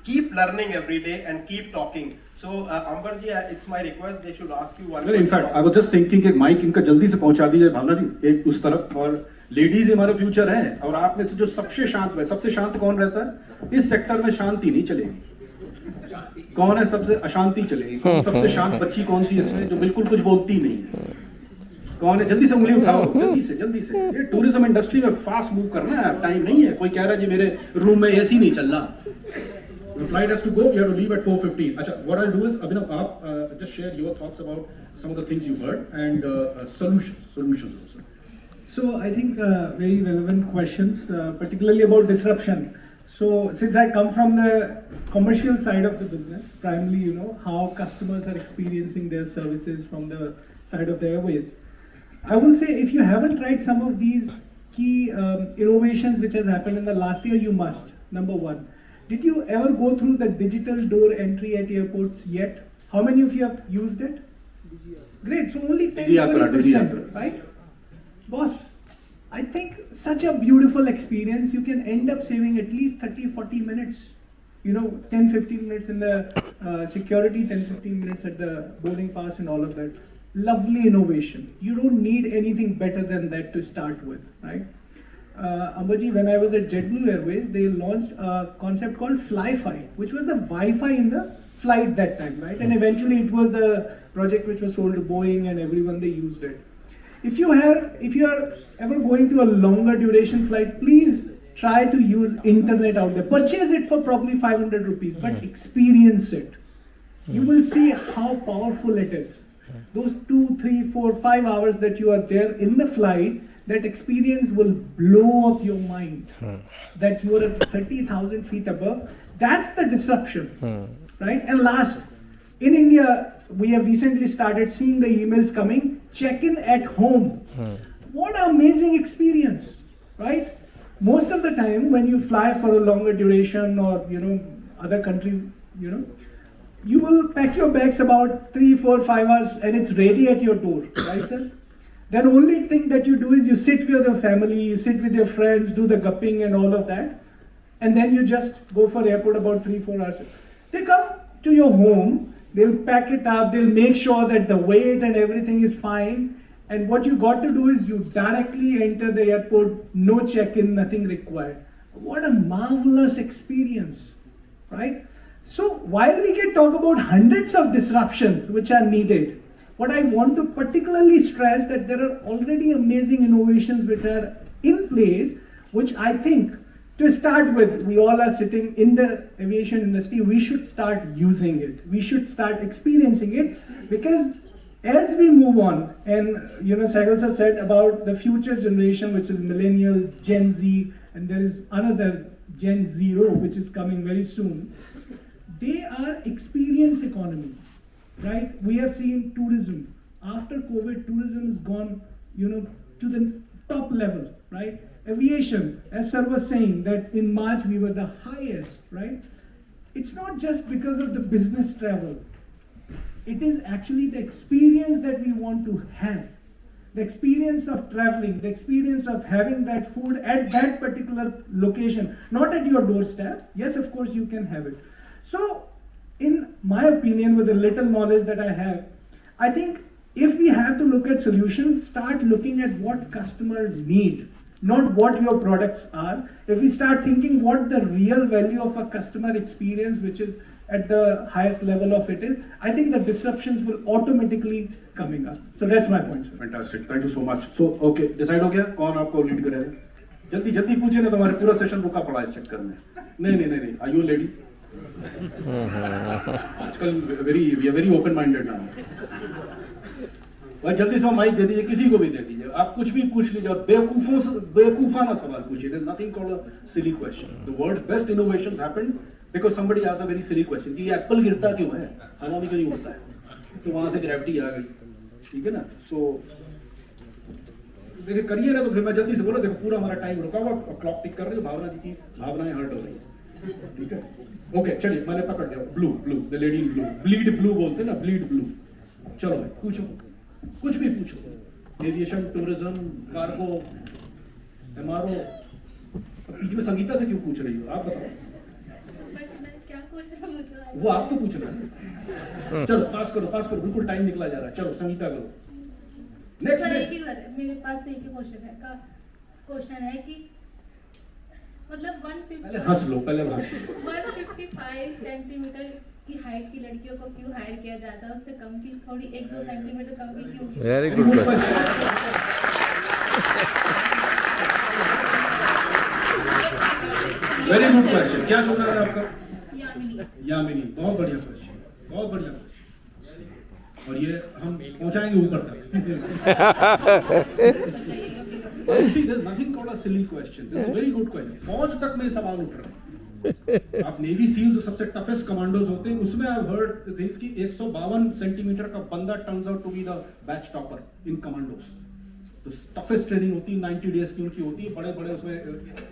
keep learning every day and keep talking. So Ambarji, it's my request they should ask you one in fact I was just thinking कि mic इनका जल्दी से पहुंचा दीजिए भावना जी एक उस तरफ और लेडीज ही हमारा फ्यूचर है और आप में से जो सबसे शांत कौन रहता है इस सेक्टर में शांति नहीं चलेगी कौन है सबसे अशांति चलेगी सबसे शांत बच्ची कौन सी इसमें जो बिल्कुल कुछ बोलती नहीं है कौन है जल्दी से उंगली उठाओ जल्दी से ये टूरिज्म इंडस्ट्री में फास्ट मूव करना है टाइम नहीं है कोई कह रहा है जी मेरे रूम में एसी नहीं चल रहा The flight has to go. You have to leave at 4:15. Acha, what I'll do is, Abhinav, just share your thoughts about some of the things you heard and solutions also. So I think very relevant questions, particularly about disruption. So since I come from the commercial side of the business, primarily how customers are experiencing their services from the side of the airways. I will say if you haven't tried some of these key innovations which has happened in the last year, you must. Number one. Did you ever go through the digital door entry at airports yet? How many of you have used it? Great, so only 10-20%, right? Boss, I think such a beautiful experience, you can end up saving at least 30-40 minutes. 10-15 minutes in the security, 10-15 minutes at the boarding pass and all of that. Lovely innovation. You don't need anything better than that to start with, right? Amberji, when I was at JetBlue Airways, they launched a concept called Fly-Fi, which was the Wi-Fi in the flight that time, right? And eventually it was the project which was sold to Boeing and everyone, they used it. If you are ever going to a longer duration flight, please try to use internet out there. Purchase it for probably 500 rupees, but experience it. You will see how powerful it is. Those 2, 3, 4, 5 hours that you are there in the flight, that experience will blow up your mind. That you are at 30,000 feet above. That's the disruption, right? And last, in India, we have recently started seeing the emails coming, check-in at home. What an amazing experience, right? Most of the time when you fly for a longer duration or, other country, you will pack your bags about 3, 4, 5 hours and it's ready at your door, right sir? Then only thing that you do is you sit with your family, you sit with your friends, do the gupping and all of that. And then you just go for airport about 3, 4 hours. They come to your home, they'll pack it up, they'll make sure that the weight and everything is fine. And what you got to do is you directly enter the airport, no check-in, nothing required. What a marvelous experience, right? So while we can talk about hundreds of disruptions which are needed, what I want to particularly stress that there are already amazing innovations which are in place, which I think to start with, we all are sitting in the aviation industry, we should start using it. We should start experiencing it because as we move on, and Sahil sir said about the future generation, which is millennials, Gen Z, and there is another Gen Zero, which is coming very soon. They are experience economy, right? We have seen tourism. After COVID, tourism has gone, to the top level, right? Aviation, as sir was saying, that in March we were the highest, right? It's not just because of the business travel. It is actually the experience that we want to have. The experience of traveling, the experience of having that food at that particular location, not at your doorstep. Yes, of course, you can have it. So, in my opinion, with the little knowledge that I have, I think if we have to look at solutions, start looking at what customers need, not what your products are. If we start thinking what the real value of a customer experience, which is at the highest level of it is, I think the disruptions will automatically coming up. So that's my point, sir. Fantastic. Thank you so much. So, okay, decide हो गया कौन आपको lead करेगा? जल्दी जल्दी पूछे ना तुम्हारे पूरा सेशन रुका पड़ा इस चक्कर में. नहीं. Are you a lady? आजकल we are very open minded now. भाई जल्दी से माइक दे दीजिए किसी को भी दे दीजिए आप कुछ भी पूछ लीजिए और बेवकूफाना सवाल पूछिए. There's nothing called a silly question. The world's best innovations happened because somebody asked a very silly question कि ये एप्पल गिरता क्यों है, हवा में क्यों नहीं उड़ता है, तो वहां से ग्रेविटी आ गई. ठीक है ना. सो देखिए करिए ना, तो फिर मैं जल्दी से बोला देखो पूरा हमारा टाइम रुका हुआ, क्लॉक टिक कर रही है, भावना जी की भावनाएं हर्ट हो रही है. ठीक है. ओके चलिए मैंने पकड़ लिया. Blue the lady in blue, bleed blue बोलते ना, ब्लीड ब्लू. चलो भाई पूछो, कुछ भी पूछो. Aviation, tourism, cargo, MRO. बीच में संगीता से क्यों पूछ रही हो आप बताओ. पूछ रहा हूँ वो आपको पूछना है। चलो पास करो, बिल्कुल टाइम निकला जा रहा है। चलो संगीता करो। नेक्स्ट सर, एक नेक्स्ट ही बार है, मेरे पास एक ही क्वेश्चन है कि मतलब पहले हंस लो, पहले हंस लो। 155 सेंटीमीटर की हाइट की लड़कियों को क्यों हायर किया जाता है, उससे कम की थोड़ी 1-2 सेंटीमीटर कम की क्यों? Very good question. Very good question. क्या सुन रहा है आपका? यामिनी, बहुत बढ़िया क्वेश्चन, बहुत बढ़िया क्वेश्चन। और ये हम पहुंचाएंगे ऊपर तक। See, there's nothing called a silly question. This is a very good question. फौज तक में सवाल उठ रहे हैं। आप नेवी सील्स जो सबसे टफेस्ट कमांडोज होते हैं, उसमें आई हर्ड थिंग्स कि 152 सेंटीमीटर का बंदा turns out to be the batch topper in commandos. तो टफेस्ट ट्रेनिंग होती है, 90 डेज की उनकी होती है। बड़े बड़े उसमें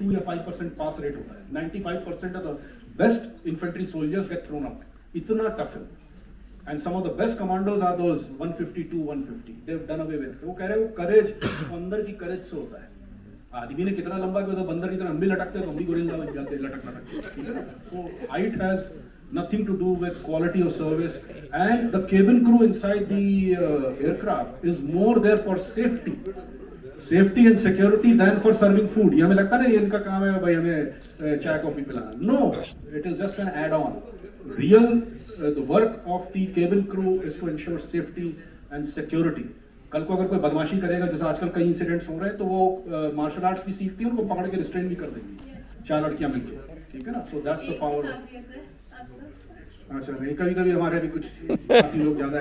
2 या 5% पास रेट होता है। 95% of the best infantry soldiers get thrown out. इतना टफ है। And some of the best commandos are those 152, 150. They've done away with. वो कह रहे हैं वो करेज अंदर की करेज से होता है। आदमी ने कितना लंबा किया तो बंदर की तरह हम भी लटकते हैं, तो हम भी गोरिल्ला बन जाते हैं लटक। ठीक है ना? So height has nothing to do with quality of service, and the cabin crew inside the aircraft is more there for safety and security than for serving food. ये हमें लगता है ना ये इनका काम है भाई हमें चाय कॉफी पिलाना। No, it is just an add-on. Real the work of the cabin crew is to ensure safety and security. कल को अगर कोई बदमाशी करेगा, जैसे आजकल कई इंसिडेंट्स हो रहे हैं, तो वो मार्शल आर्ट्स भी सीखती है, उनको पकड़ के रिस्ट्रेन भी कर देंगी 4 लड़कियां मिलकर। ठीक है ना? So that's the power. अच्छा नहीं, कभी कभी हमारे भी कुछ साथी लोग ज्यादा